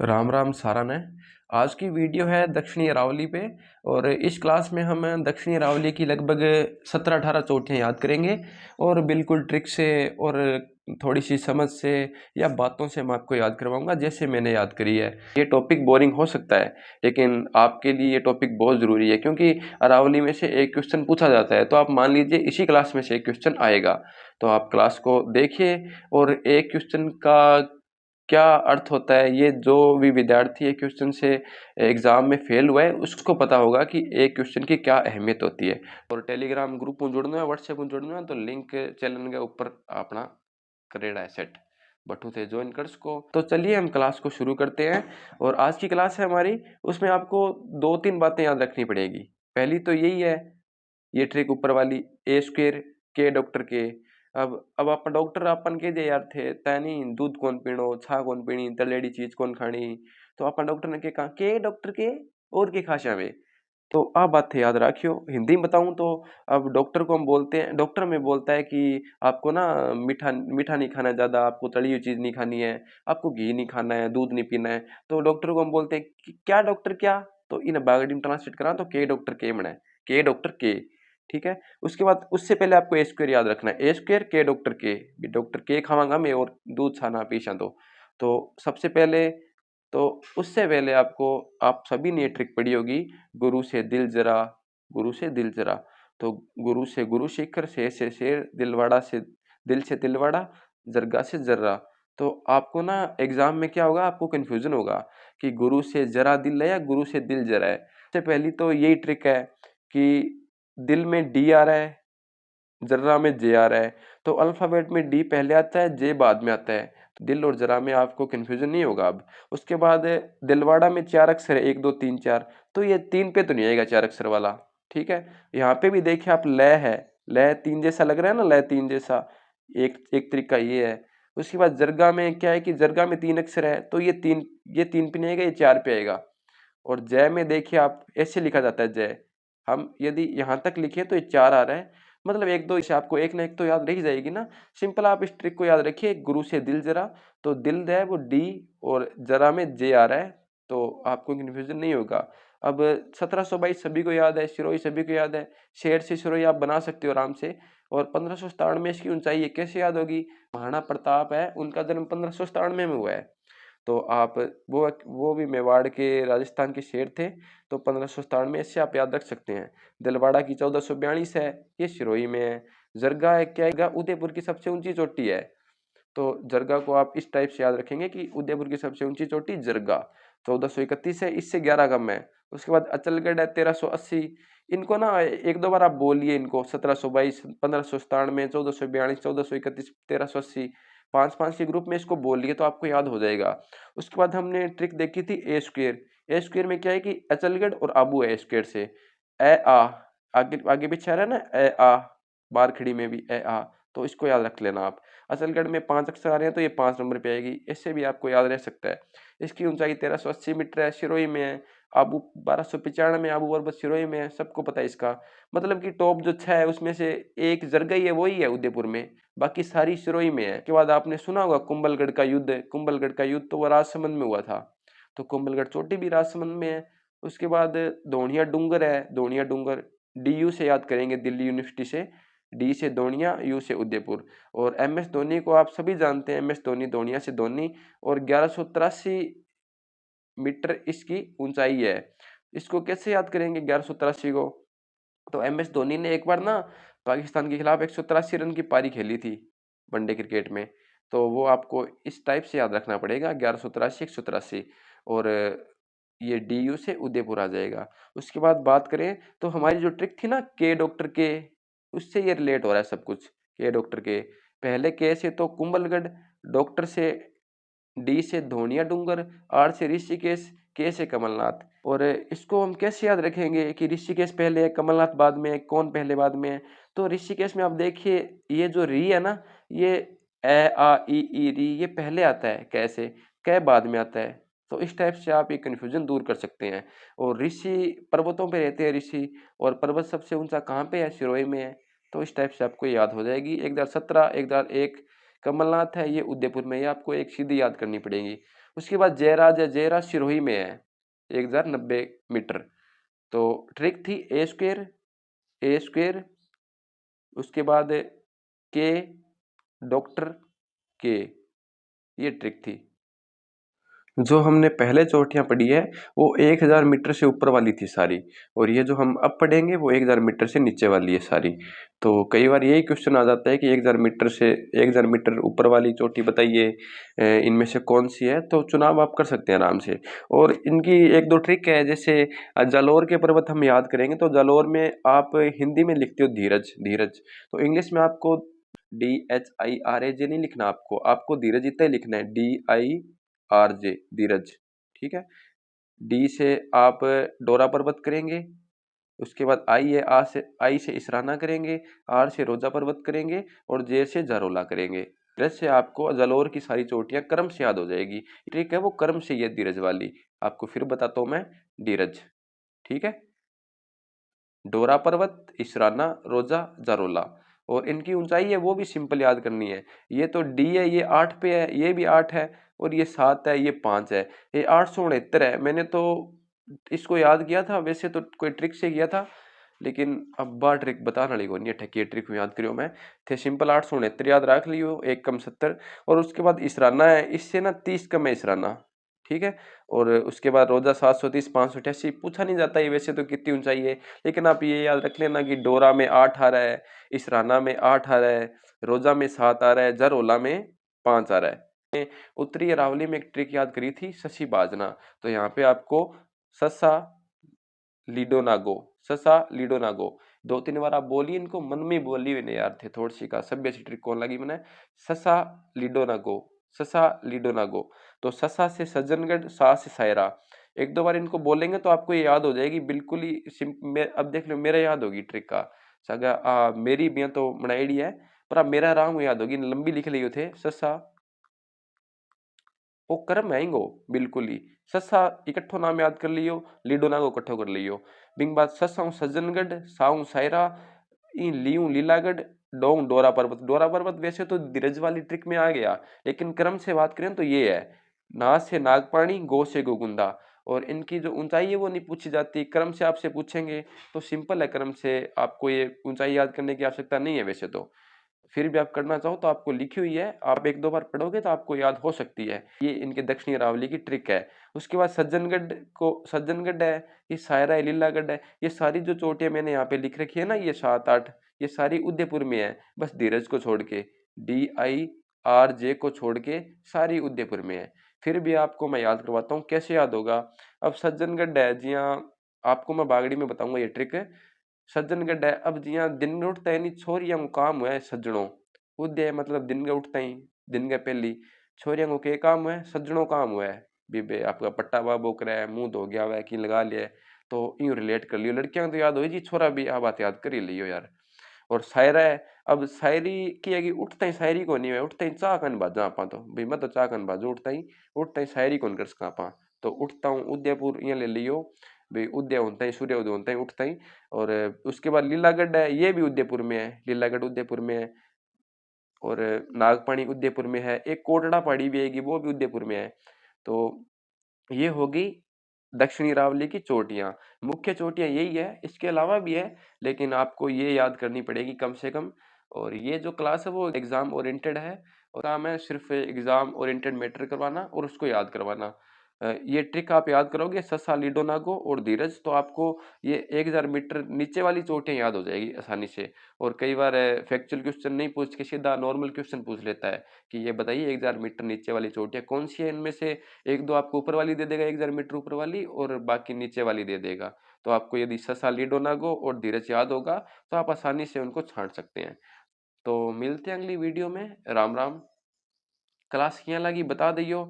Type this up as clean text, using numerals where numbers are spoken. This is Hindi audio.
राम राम सारन है। आज की वीडियो है दक्षिणी अरावली पे। और इस क्लास में हम दक्षिणी अरावली की लगभग 17-18 चोटियाँ याद करेंगे और बिल्कुल ट्रिक से और थोड़ी सी समझ से या बातों से मैं आपको याद करवाऊंगा जैसे मैंने याद करी है। ये टॉपिक बोरिंग हो सकता है लेकिन आपके लिए ये टॉपिक बहुत ज़रूरी है क्योंकि अरावली में से एक क्वेश्चन पूछा जाता है। तो आप मान लीजिए इसी क्लास में से एक क्वेश्चन आएगा तो आप क्लास को देखिए और एक क्वेश्चन का क्या अर्थ होता है ये जो भी विद्यार्थी एक क्वेश्चन से एग्जाम में फेल हुआ है उसको पता होगा कि एक क्वेश्चन की क्या अहमियत होती है। और टेलीग्राम ग्रुप में जुड़ना है, व्हाट्सएप में जुड़ना है तो लिंक चैनल के ऊपर अपना करेड़ा है सेट बटू से ज्वाइन कर सको। तो चलिए हम क्लास को शुरू करते हैं। और आज की क्लास है हमारी, उसमें आपको 2-3 बातें याद रखनी पड़ेगी। पहली तो यही है, ये ट्रिक ऊपर वाली, ए स्क्वेयर के डॉक्टर के। अब आप डॉक्टर अपन के जे यार थे तैनी दूध कौन पीणो, छा कौन पीणी, तलेड़ी चीज कौन खानी। तो अपन डॉक्टर ने के कहा के डॉक्टर के और के खाशा में। तो आप बात याद रखियो। हिंदी में बताऊं तो अब डॉक्टर को हम बोलते हैं, डॉक्टर में बोलता है कि आपको ना मीठा मीठा नहीं खाना है, ज्यादा आपको तली हुई चीज नहीं खानी है, आपको घी नहीं खाना है, दूध नहीं पीना है। तो डॉक्टर को हम बोलते हैं कि क्या डॉक्टर क्या। तो इन बागड़ी में ट्रांसलेट करा तो के डॉक्टर के मना है, के डॉक्टर के। ठीक है। उसके बाद उससे पहले आपको ए स्क्वायर याद रखना है, ए स्क्वायर के डॉक्टर के। डॉक्टर के खावांगा मैं और दूध छाना पीछा। तो सबसे पहले तो उससे पहले आपको, आप सभी ने ये ट्रिक पढ़ी होगी, गुरु से दिल जरा, गुरु से दिल जरा। तो गुरु से गुरु शिखर, शेर से शेर, दिलवाड़ा से दिल से दिलवाड़ा, जरगा से जर्रा। तो आपको ना एग्जाम में क्या होगा, आपको कंफ्यूजन होगा कि गुरु से जरा दिल है या गुरु से दिल जरा है। सबसे पहली तो यही ट्रिक है कि दिल में डी आ रहा है, जर्रा में जे आ रहा है। तो अल्फाबेट में डी पहले आता है, जे बाद में आता है। तो दिल और जरा में आपको कंफ्यूजन नहीं होगा अब। उसके बाद दिलवाड़ा में 4 अक्षर है, 1 2 3 4। तो ये 3 पे तो नहीं आएगा 4 अक्षर वाला। ठीक है। यहाँ पे भी देखिए आप, लय है, लय 3 जैसा लग रहा है ना, लय 3 जैसा। एक एक तरीका ये है। उसके बाद जरगा में क्या है कि जरगा में 3 अक्षर है, तो ये तीन पे नहीं आएगा, ये 4 पे आएगा। और जय में देखिए आप, ऐसे लिखा जाता है जय। हम यदि यहाँ तक लिखे तो ये 4 आ रहा है, मतलब 1 2 इसे आपको एक ना एक तो याद रह जाएगी ना। सिंपल आप इस ट्रिक को याद रखिए, गुरु से दिल जरा। तो दिल है वो डी और जरा में जे आ रहा है, तो आपको कंफ्यूजन नहीं होगा। अब 1722 सभी को याद है, सिरोही सभी को याद है, शेर से सिरोही आप बना सकते हो आराम से। और 1597 में इसकी ऊंचाई है, कैसे याद होगी, महाराणा प्रताप है, उनका जन्म 1597 में हुआ है। तो आप वो भी मेवाड़ के, राजस्थान के शेर थे। तो 1597 इससे आप याद रख सकते हैं। दिलवाड़ा की 1442 है, ये सिरोही में है। जरगा है, क्या है, उदयपुर की सबसे ऊंची चोटी है। तो जरगा को आप इस टाइप से याद रखेंगे कि उदयपुर की सबसे ऊंची चोटी जरगा 1431 है, इससे 11 कम है। उसके बाद अचलगढ़ है 1380। इनको ना एक दो बार आप बोलिए इनको, 1722, 1597, 1442, 1431, 1380, 5-5 के ग्रुप में इसको बोलिए तो आपको याद हो जाएगा। उसके बाद हमने ट्रिक देखी थी ए स्क्वेयर। ए स्क्वेयर में क्या है कि अचलगढ़ और आबू है, ए स्क्वेयर से ए आ, आगे आगे पीछे आ रहा है ना, ए आ, बारखड़ी में भी ए आ। तो इसको याद रख लेना आप। असलगढ़ में 5 अक्षर आ रहे हैं तो ये 5 नंबर पे आएगी, इससे भी आपको याद रह सकता है। इसकी ऊंचाई 1380 मीटर है, सिरोही में है। आबू 1295 आबू पर्वत सिरोही में है, सबको पता है इसका। मतलब कि टॉप जो 6 है उसमें से एक जरगई है, वही है उदयपुर में, बाकी सारी सिरोही में है। के बाद आपने सुना होगा कुंभलगढ़ का युद्ध, कुंभलगढ़ का युद्ध तो वो राजसमंद में हुआ था। तो कुंभलगढ़ चोटी भी राजसमंद में है। उसके बाद दोनिया डूंगर है, दोनिया डूंगर डीयू से याद करेंगे, दिल्ली यूनिवर्सिटी से। डी से दोनिया, यू से उदयपुर। और एम एस धोनी को आप सभी जानते हैं, एम एस धोनी, दोनिया से धोनी। और 1183 मीटर इसकी ऊंचाई है। इसको कैसे याद करेंगे 1183 को, तो एम एस धोनी ने एक बार ना पाकिस्तान के खिलाफ 183 रन की पारी खेली थी वनडे क्रिकेट में। तो वो आपको इस टाइप से याद रखना पड़ेगा, 1183 183। और ये डी यू से उदयपुर आ जाएगा। उसके बाद बात करें तो हमारी जो ट्रिक थी ना के डॉक्टर के, उससे ये रिलेट हो रहा है सब कुछ। के डॉक्टर के, पहले के से तो कुंभलगढ़, डॉक्टर से डी से धोनिया डूंगर, आर से ऋषिकेश, के से कमलनाथ। और इसको हम कैसे याद रखेंगे कि ऋषिकेश पहले है, कमलनाथ बाद में है, कौन पहले बाद में है। तो ऋषिकेश में आप देखिए, ये जो री है ना, ये ए आ ई री, ये पहले आता है, कैसे, कै बाद में आता है। तो इस टाइप से आप ये कन्फ्यूजन दूर कर सकते हैं। और ऋषि पर्वतों पे रहते हैं ऋषि, और पर्वत सबसे ऊंचा कहाँ पे है, सिरोही में है। तो इस टाइप से आपको याद हो जाएगी। 1017, 1001 कमलनाथ है, ये उदयपुर में, ये आपको एक सीधी याद करनी पड़ेगी। उसके बाद जयराज या जयराज सिरोही में है 1090 मीटर। तो ट्रिक थी A² उसके बाद के डॉक्टर के, ये ट्रिक थी। जो हमने पहले चोटियाँ पढ़ी है वो 1000 मीटर से ऊपर वाली थी सारी, और ये जो हम अब पढ़ेंगे वो 1000 मीटर से नीचे वाली है सारी। तो कई बार यही क्वेश्चन आ जाता है कि 1000 मीटर ऊपर वाली चोटी बताइए, इनमें से कौन सी है। तो चुनाव आप कर सकते हैं आराम से। और इनकी एक दो ट्रिक है, जैसे जालौर के पर्वत हम याद करेंगे तो जालौर में आप हिंदी में लिखते हो धीरज, धीरज, तो इंग्लिश में आपको DHIRAJ नहीं लिखना, आपको धीरज इतना ही लिखना है, DIRJ, धीरज। ठीक है। डी से आप डोरा पर्वत करेंगे, उसके बाद आई से इसराना करेंगे, आर से रोजा पर्वत करेंगे, और जे से जारोला करेंगे। धीरज से आपको जालौर की सारी चोटियां क्रम से याद हो जाएगी। ट्रिक है वो क्रम से ही है धीरज वाली। आपको फिर बताता हूं मैं, धीरज। ठीक है। डोरा पर्वत, इसराना, रोजा, जारोला, और इनकी ऊंचाई है वो भी सिंपल याद करनी है। ये तो डी है, ये 8 पे है, ये भी 8 है, और ये 7 है, ये 5 है, ये 869 है। मैंने तो इसको याद किया था, वैसे तो कोई ट्रिक से किया था, लेकिन अब बा ट्रिक बताने वाली को नहीं है, ये ट्रिक याद करियो मैं थे सिंपल 869 याद रख लियो, 1 कम 70, और उसके बाद इसराना है, इससे ना 30 कम है इसराना। ठीक है। और उसके बाद रोजा 730, 588 पूछा नहीं जाता ये वैसे तो कितनी ऊंचाई है, लेकिन आप ये याद रख लेना कि डोरा में 8 आ रहा है, इसराना में 8 आ रहा है, रोजा में 7 आ रहा है, जरोला में 5 आ रहा है। उत्तरी अरावली में एक ट्रिक याद करी थी, शशि बाजना। तो यहाँ पे आपको ससा लीडोनागो, ससा लीडोनागो, 2-3 बार आप बोलिए इनको, मन में बोली हुई नहीं यार थे थोड़ी सी का, सभ्य सी ट्रिक कौन लगी मैंने, ससा लीडोनागो, ससा लीडोनागो। तो ससा से सज्जनगढ़, सा से सायरा, एक दो बार इनको बोलेंगे तो आपको ये याद हो जाएगी बिल्कुल ही अब देख लो मेरा याद होगी ट्रिक का सगा मेरी भी तो बनाईडी है, पर अब मेरा आराम याद होगी, लंबी लिख लियो थे, ससा वो कर्म आएंगो बिल्कुल ही। ससा इकट्ठो नाम याद कर लियो, लीडोना को इकट्ठो कर लियो। बिंग बाद ससाऊ सज्जनगढ़, साऊ सायरा, ई लियू लीलागढ़, डोंग डोरा पर्वत। डोरा पर्वत वैसे तो धीरज वाली ट्रिक में आ गया, लेकिन क्रम से बात करें तो ये है, ना से नागपाणी, गो से गोगुंदा। और इनकी जो ऊंचाई है वो नहीं पूछी जाती, क्रम से आपसे पूछेंगे तो सिंपल है, क्रम से आपको ये ऊंचाई याद करने की आवश्यकता नहीं है वैसे तो। फिर भी आप करना चाहो तो आपको लिखी हुई है, आप एक दो बार पढ़ोगे तो आपको याद हो सकती है। ये इनके दक्षिणी अरावली की ट्रिक है। उसके बाद सज्जनगढ़ है, ये सायरा है, लीलागढ़ है, ये सारी जो चोटियां मैंने यहाँ पे लिख रखी है ना, ये 7-8, ये सारी उदयपुर में है, बस धीरज को छोड़ के, DIRJ को छोड़ के सारी उदयपुर में है। फिर भी आपको मैं याद करवाता हूँ कैसे याद होगा। अब सज्जनगढ़ है, जी हाँ, आपको मैं बागड़ी में बताऊंगा ये ट्रिक। सज्जनगढ़ है, अब जिया दिन में उठता है नहीं छोरिया को काम हुआ है सज्जनों, उदय मतलब दिन के उठता ही, दिन के पहली छोरिया को के काम हुआ है, सज्जनों काम हुआ है, बीबे आपका पट्टा बाबो करे है, मुंह धो गया हुआ है, की लगा लिया है, तो यूं रिलेट कर लियो। लड़कियां तो याद हो जी, छोरा भी आ बात याद कर ही लियो यार। और शायरा है, अब शायरी की है कि उठता ही शायरी को नहीं है, उठता ही चाह कन बाजा आपा, तो भाई मैं तो चाह कन बाजू उठता ही शायरी कौन कर सका आपा। तो उठता हूँ उदयपुर ये ले लियो, भाई उदय होता ही, सूर्य उदय होता ही उठता ही। और उसके बाद लीलागढ़ है, ये भी उदयपुर में है, लीलागढ़ उदयपुर में है। और नागपाणी उदयपुर में है, एक कोटड़ा पहाड़ी भी आएगी वो भी उदयपुर में है। तो ये होगी दक्षिणी अरावली की चोटियां, मुख्य चोटियां यही है, इसके अलावा भी है, लेकिन आपको ये याद करनी पड़ेगी कम से कम। और ये जो क्लास है वो एग्जाम ओरिएंटेड है, और काम है सिर्फ एग्जाम ओरिएंटेड मैटर करवाना और उसको याद करवाना। ये ट्रिक आप याद करोगे, ससा लीडोनागो और धीरज, तो आपको ये 1000 मीटर नीचे वाली चोटियां याद हो जाएगी आसानी से। और कई बार फैक्चुअल क्वेश्चन नहीं पूछ के सीधा नॉर्मल क्वेश्चन पूछ लेता है कि ये बताइए 1000 मीटर नीचे वाली चोटियां कौन सी है, इनमें से एक दो आपको ऊपर वाली दे देगा 1000 मीटर ऊपर वाली, और बाकी नीचे वाली दे देगा। तो आपको यदि ससा लीडोनागो और धीरज याद होगा तो आप आसानी से उनको छांट सकते हैं। तो मिलते हैं अगली वीडियो में। राम राम। क्लास किया लगी बता दियो।